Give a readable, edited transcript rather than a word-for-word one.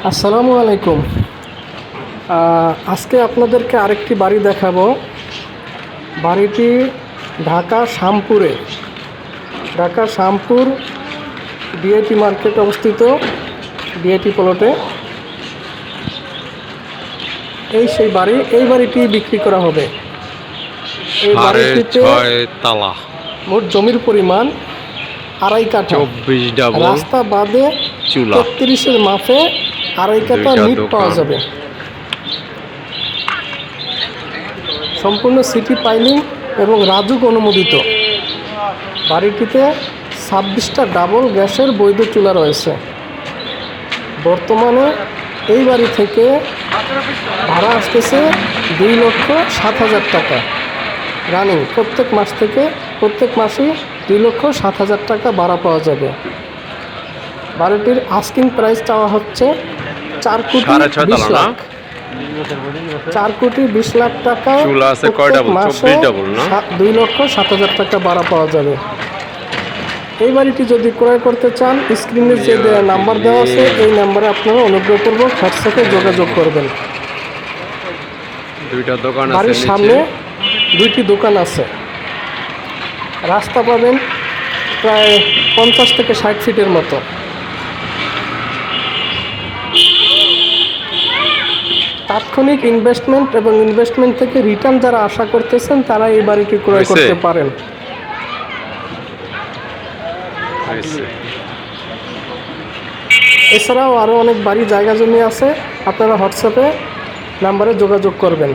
আসসালামু আলাইকুম। আজকে আপনাদেরকে আরেকটি বাড়ি দেখাবো। বাড়িটি ঢাকা শ্যামপুরে, ঢাকা শ্যামপুর ডিআইটি মার্কেট অবস্থিত, ডিআইটি প্লটে। এই সেই বাড়ি, এই বাড়িটি বিক্রি করা হবে। এই বাড়িটিতে মোট জমির পরিমাণ 2.5 কাঠা, 24 ডাবল রাস্তা বাদে চুলা, 33-এর মাপে 2.5 কাঠা নিট পাওয়া যাবে। সম্পূর্ণ সিটি পাইলিং এবং রাজুক অনুমোদিত। বাড়িটিতে 26টা ডাবল গ্যাসের বৈধ চুলা রয়েছে। বর্তমানে এই বাড়ি থেকে ভাড়া আসতেছে 2,07,000 টাকা রানিং। প্রত্যেক মাসেই 2,07,000 টাকা ভাড়া পাওয়া যাবে। বাড়িটির আস্কিং প্রাইস চাওয়া হচ্ছে 4,20 লাখ। 4,20 লাখ টাকা মাসে 2,07,000 টাকা ভাড়া পাওয়া যাবে। এই বাড়িটি যদি ক্রয় করতে চান, স্ক্রিনে যে নাম্বার দেওয়া আছে এই নাম্বারে আপনারা অনুগ্রহপূর্বক হোয়াটসঅ্যাপে যোগাযোগ করবেন। বাড়ির সামনে 2টি দোকান আছে। রাস্তা পাবেন প্রায় 50 থেকে 60 ফিটের মতো। তাৎক্ষণিক ইনভেস্টমেন্ট এবং ইনভেস্টমেন্ট থেকে রিটার্ন যারা আশা করতেছেন তারা এই বাড়িটি ক্রয় করতে পারেন। এছাড়াও আরও অনেক বাড়ি জায়গা জমি আছে, আপনারা হোয়াটসঅ্যাপে নাম্বারে যোগাযোগ করবেন।